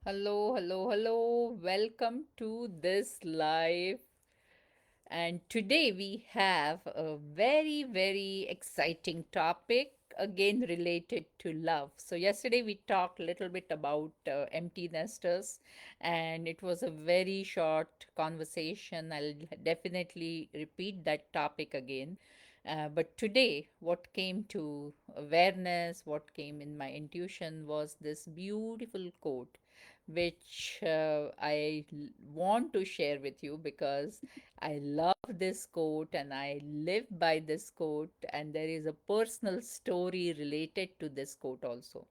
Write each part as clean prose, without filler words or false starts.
Hello, hello, hello. Welcome to this live. And today we have a very, very exciting topic again related to love. So, yesterday we talked a little bit about empty nesters, and it was a very short conversation. I'll definitely repeat that topic again. But today, what came to awareness, what came in my intuition was this beautiful quote, which want to share with you because I love this quote and I live by this quote, and there is a personal story related to this quote also.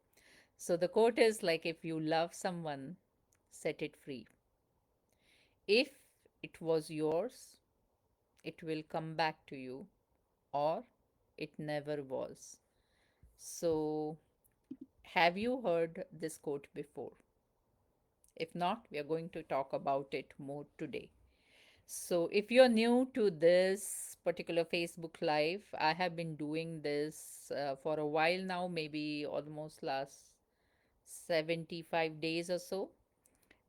So the quote is like, if you love someone, set it free. If it was yours, it will come back to you, or it never was. So, have you heard this quote before? If not, we are going to talk about it more today. So, if you're new to this particular Facebook Live, I have been doing this for a while now, maybe almost last 75 days or so.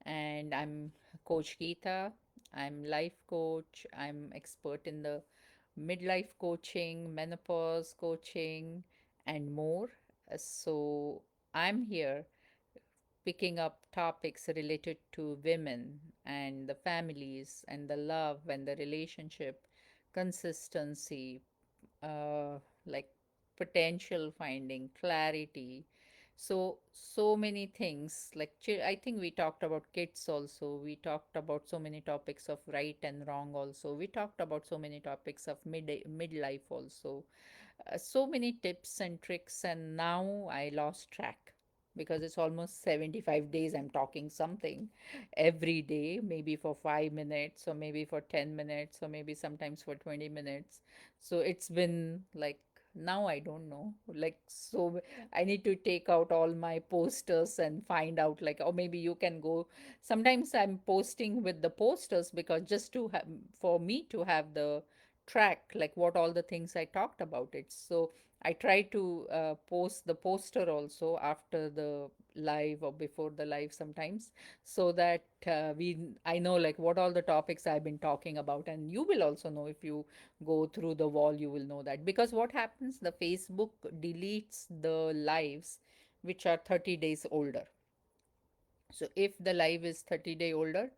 And I'm Coach Geeta. I'm life coach. I'm expert in the midlife coaching, menopause coaching, and more. So, I'm here picking up topics related to women and the families and the love and the relationship, consistency, uh, like potential finding, clarity. So many things. Like I think we talked about kids also. We talked about so many topics of right and wrong also. We talked about so many topics of midlife also, so many tips and tricks, and now I lost track because it's almost 75 days I'm talking something every day, maybe for 5 minutes or maybe for 10 minutes or maybe sometimes for 20 minutes. So it's been like, now I don't know, like, so I need to take out all my posters and find out, like, or maybe you can go. Sometimes I'm posting with the posters because just to have, for me to have the track, like what all the things I talked about it. So I try to post the poster also after the live or before the live sometimes, so that we I know like what all the topics I've been talking about, and you will also know if you go through the wall. You will know that because what happens, the Facebook deletes the lives which are 30 days older. So if the live is 30-day older,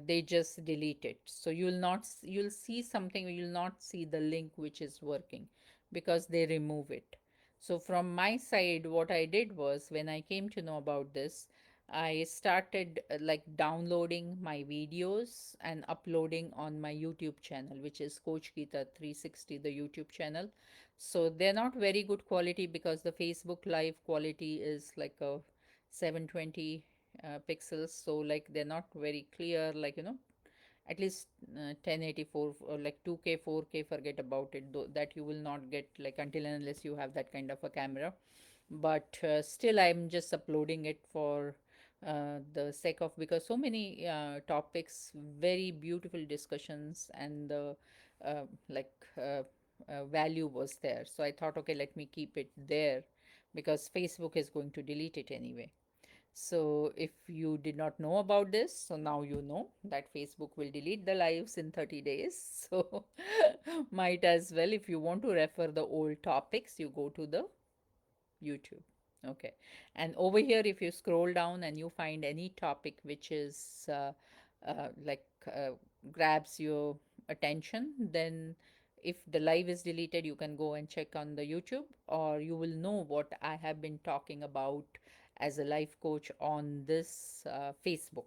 they just delete it. So you'll see something, you'll not see the link which is working because they remove it. So from my side, what I did was, when I came to know about this, I started like downloading my videos and uploading on my YouTube channel, which is Coach Geeta 360, the YouTube channel. So they're not very good quality because the Facebook live quality is like a 720 pixels, so like they're not very clear, like, at least 1084 or like 2K 4K, forget about it, though, that you will not get, like, until and unless you have that kind of a camera. But still I'm just uploading it for the sake of, because so many topics, very beautiful discussions, and the like value was there, so I thought, okay, let me keep it there because Facebook is going to delete it anyway. So, if you did not know about this, so now you know that Facebook will delete the lives in 30 days. So, might as well, if you want to refer the old topics, you go to the YouTube. Okay. And over here, if you scroll down and you find any topic which is like grabs your attention, then if the live is deleted, you can go and check on the YouTube, or you will know what I have been talking about as a life coach on this Facebook.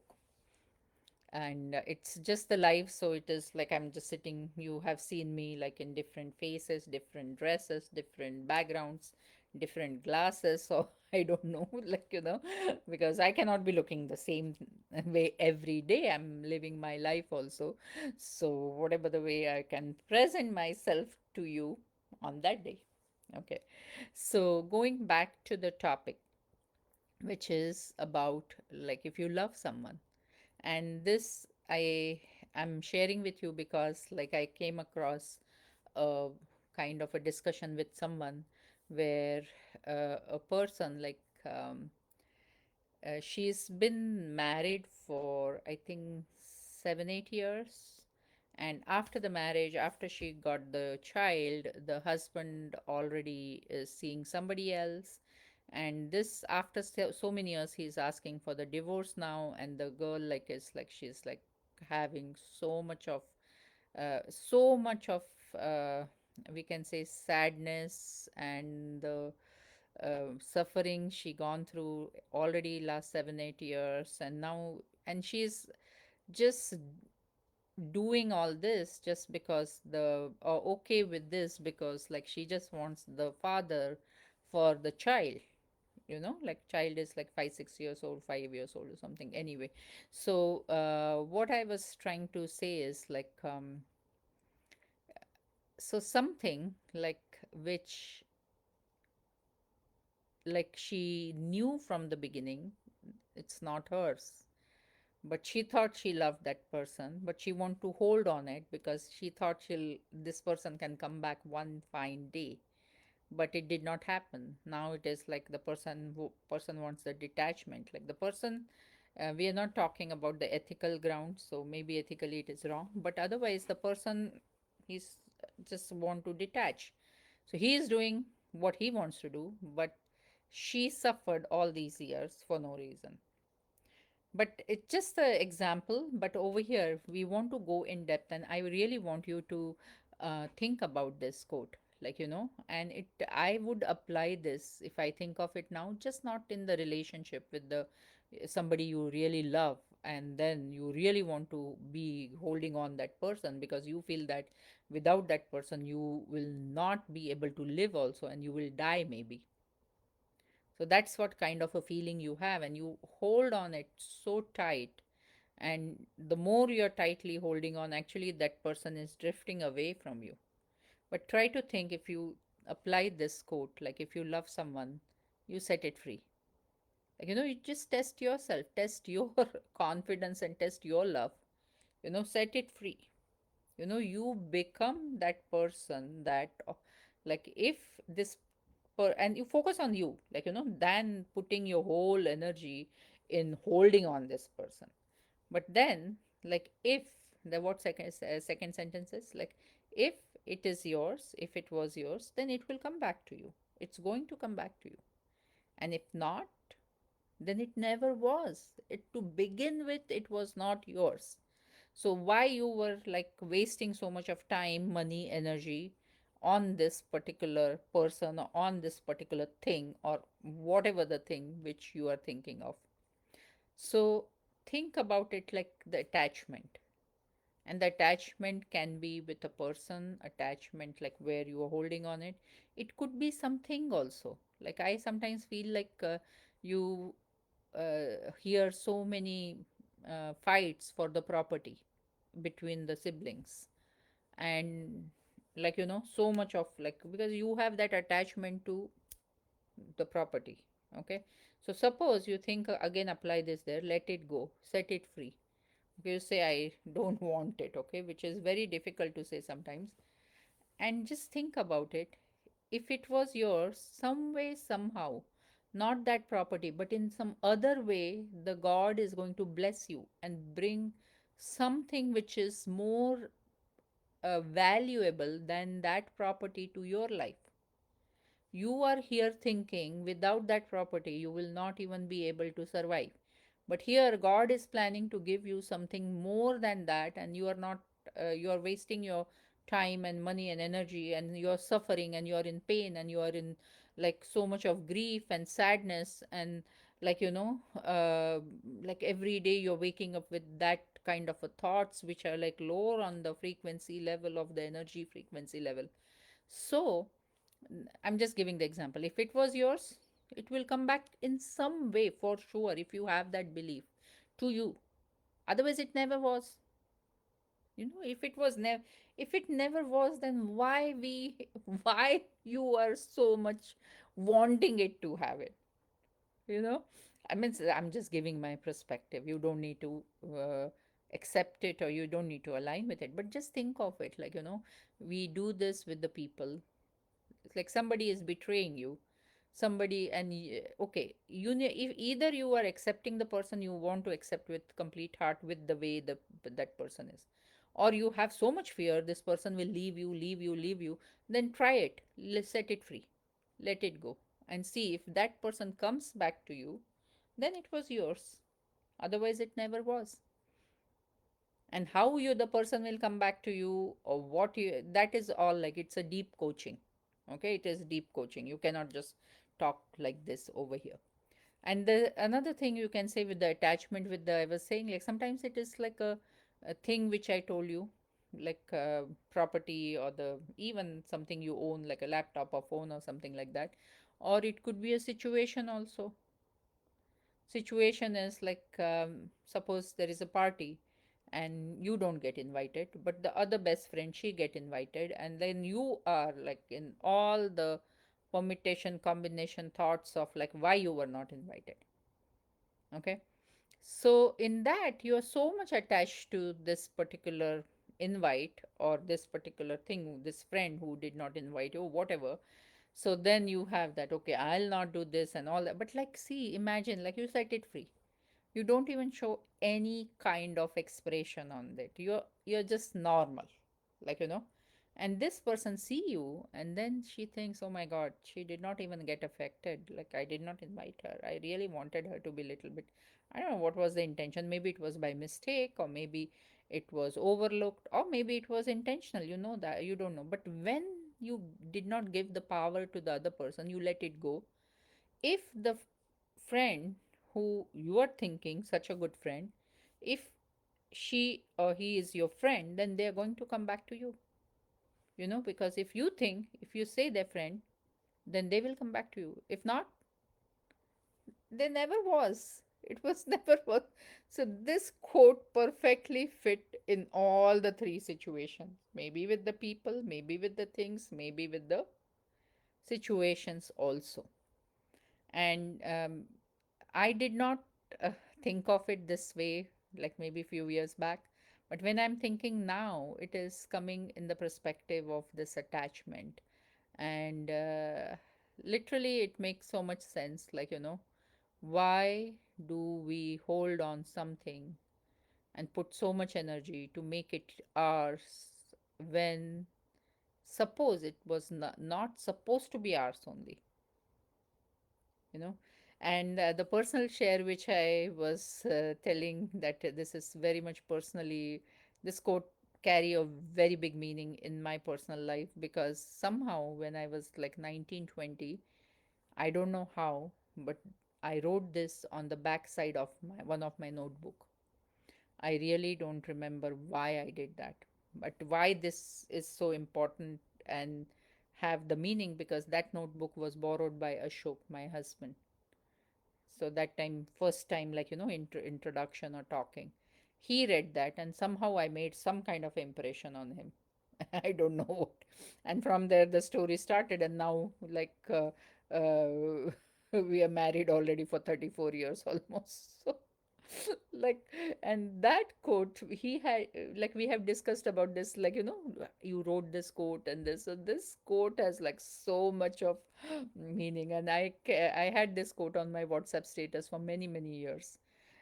And it's just the live, so it is like I'm just sitting. You have seen me like in different faces, different dresses, different backgrounds, different glasses, so I don't know, like, because I cannot be looking the same way every day. I'm living my life also, so whatever the way I can present myself to you on that day. Okay, so going back to the topic, which is about, like, if you love someone, and this I am sharing with you because, like, I came across a kind of a discussion with someone where a person, like, She's been married for, I think, 7, 8 years. And after the marriage, after she got the child, the husband already is seeing somebody else. And this, after so many years, he's asking for the divorce now. And the girl, like, is like, she's like having so much of, uh, we can say, sadness and the suffering she gone through already last 7, 8 years. And now, and she's just doing all this just because the, or okay with this, because like she just wants the father for the child. Like child is like 5, 6 years old, 5 years old or something, anyway. So what I was trying to say is like, so something like which, like, she knew from the beginning it's not hers, but she thought she loved that person, but she want to hold on it because she thought she'll this person can come back one fine day. But it did not happen. Now it is like the person wants the detachment, like the person, we are not talking about the ethical ground, so maybe ethically it is wrong, but otherwise the person, he's just want to detach. So he is doing what he wants to do, but she suffered all these years for no reason. But it's just an example. But over here we want to go in depth, and I really want you to think about this quote, like, and it, I would apply this if I think of it now, just not in the relationship with the somebody you really love, and then you really want to be holding on that person because you feel that without that person you will not be able to live also, and you will die maybe. So that's what kind of a feeling you have, and you hold on it so tight. And the more you're tightly holding on, actually, that person is drifting away from you. But try to think, if you apply this quote, like if you love someone, you set it free. Like, you just test yourself, test your confidence, and test your love. Set it free. You become that person that, like, if this and you focus on you, like, than putting your whole energy in holding on this person. But then, like, if the what second sentence is like, if it is yours, if it was yours, then it will come back to you. It's going to come back to you. And if not, then it never was. It, to begin with, it was not yours. So why you were like wasting so much of time, money, energy on this particular person, or on this particular thing, or whatever the thing which you are thinking of. So think about it like the attachment. And the attachment can be with a person, attachment like where you are holding on it. It could be something also. Like, I sometimes feel like, you hear so many fights for the property between the siblings. And, like, so much of, like, because you have that attachment to the property. Okay. So suppose you think, again, apply this there, let it go, set it free. Okay, you say, I don't want it, okay, which is very difficult to say sometimes. And just think about it. If it was yours, some way, somehow, not that property, but in some other way, the God is going to bless you and bring something which is more valuable than that property to your life. You are here thinking without that property, you will not even be able to survive. But here, God is planning to give you something more than that, and you are not, you are wasting your time and money and energy, and you are suffering, and you are in pain, and you are in like so much of grief and sadness. And, like, like every day you're waking up with that kind of a thoughts which are like lower on the frequency level of the energy frequency level. So, I'm just giving the example. If it was yours, it will come back in some way for sure, if you have that belief, to you. Otherwise, it never was. If it was never, if it never was, then why you are so much wanting it to have it? You know, I mean, I'm just giving my perspective. You don't need to accept it, or you don't need to align with it. But just think of it, like, we do this with the people. It's like somebody is betraying you. somebody, and okay, if either you are accepting the person you want to accept with complete heart with the way that person is, or you have so much fear this person will leave you, leave you, leave you, then try it. Let's set it free, let it go, and see if that person comes back to you, then it was yours. Otherwise it never was. And how you the person will come back to you, or what you, that is all, like, it's a deep coaching. Okay, it is deep coaching. You cannot just talk like this over here. And the another thing you can say with the attachment, with the, I was saying, like, sometimes it is like a thing which I told you, like property, or the even something you own, like a laptop or phone or something like that. Or it could be a situation also. Situation is like, suppose there is a party and you don't get invited, but the other best friend, she get invited, and then you are like in all the permutation combination thoughts of like why you were not invited. Okay, so in that you are so much attached to this particular invite, or this particular thing, this friend who did not invite you, whatever. So then you have that, okay, I'll not do this and all that. But like, see, imagine, like, you set it free, you don't even show any kind of expression on that, you're just normal, like, and this person see you, and then she thinks, oh my god, she did not even get affected, like, I did not invite her, I really wanted her to be little bit, I don't know what was the intention, maybe it was by mistake, or maybe it was overlooked, or maybe it was intentional, that you don't know. But when you did not give the power to the other person, you let it go. If the friend who you are thinking such a good friend, if she or he is your friend, then they are going to come back to you, because if you think, if you say their friend, then they will come back to you. If not, they never was, it was never was. So this quote perfectly fit in all the three situations, maybe with the people, maybe with the things, maybe with the situations also. And I did not uh, think of it this way, like maybe a few years back. But when I'm thinking now, it is coming in the perspective of this attachment. And literally, it makes so much sense. Like, why do we hold on something and put so much energy to make it ours, when suppose it was not supposed to be ours only? you know and the personal share which I was telling, that this is very much personally, this quote carry a very big meaning in my personal life, because somehow when I was like 1920, I don't know how, but I wrote this on the back side of one of my notebook. I really don't remember why I did that, but why this is so important and have the meaning, because that notebook was borrowed by Ashok, my husband. So that time, first time, like, introduction or talking, he read that, and somehow I made some kind of impression on him. I don't know what. And from there the story started, and now, like, we are married already for 34 years almost. So, like, and that quote he had, like, we have discussed about this, like, you wrote this quote, and this, so this quote has like so much of meaning. And I had this quote on my WhatsApp status for many many years.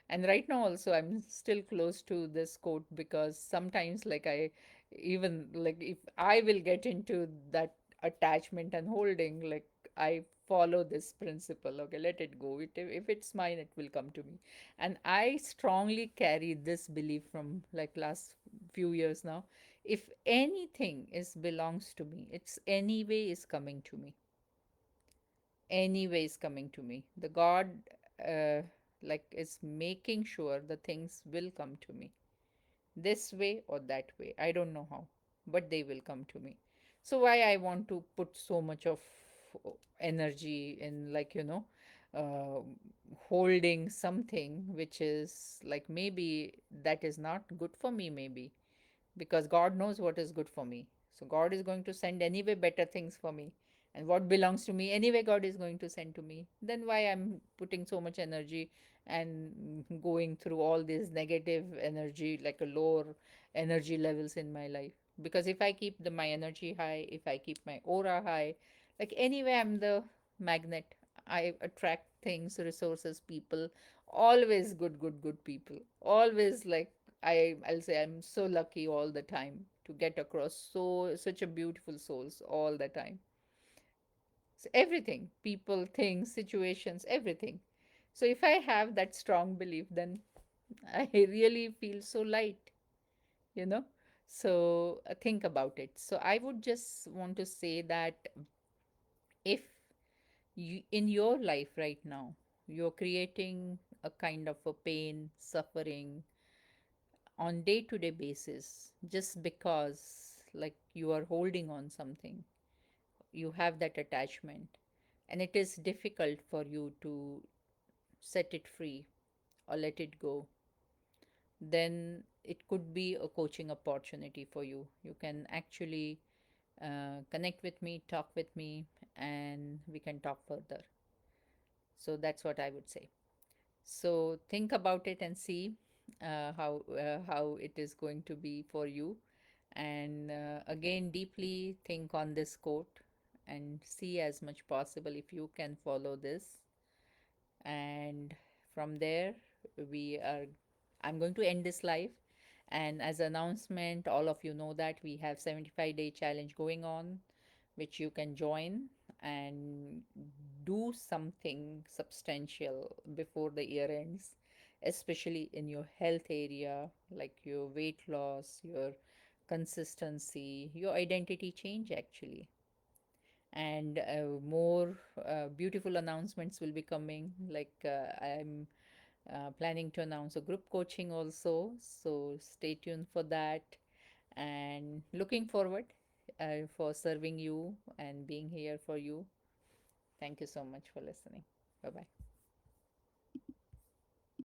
And right now also I'm still close to this quote, because sometimes, like, I even, like, if I will get into that attachment and holding, like, I follow this principle, okay, let it go, if it's mine, it will come to me. And I strongly carry this belief from like last few years now. If anything is belongs to me, it's anyway is coming to me, anyway is coming to me. The God, uh, like, is making sure the things will come to me, this way or that way, I don't know how, but they will come to me. So why I want to put so much of energy in, like, uh, holding something which is like, maybe that is not good for me, maybe, because God knows what is good for me. So God is going to send anyway better things for me. And what belongs to me, anyway, God is going to send to me. Then why I'm putting so much energy and going through all this negative energy, like a lower energy levels in my life? Because if I keep my energy high, if I keep my aura high, like, anyway, I'm the magnet. I attract things, resources, people, always good, good, good people. Always like I'll say I'm so lucky all the time to get across such a beautiful souls all the time. So everything, people, things, situations, everything. So if I have that strong belief, then I really feel so light, you know. So think about it. So I would just want to say that if you, in your life right now, you're creating a kind of a pain, suffering on day to day basis just because like you are holding on something, you have that attachment, and it is difficult for you to set it free or let it go, then it could be a coaching opportunity for you. You can actually connect with me, talk with me, and we can talk further. So that's what I would say. So think about it and see how it is going to be for you. And again, deeply think on this quote and see as much possible if you can follow this. And from there, we are. I'm going to end this live. And as announcement, all of you know that we have 75-day challenge going on, which you can join and do something substantial before the year ends, especially in your health area, like your weight loss, your consistency, your identity change, actually. And more beautiful announcements will be coming. Like I'm planning to announce a group coaching also. So stay tuned for that. And looking forward for serving you and being here for you. Thank you so much for listening. Bye bye.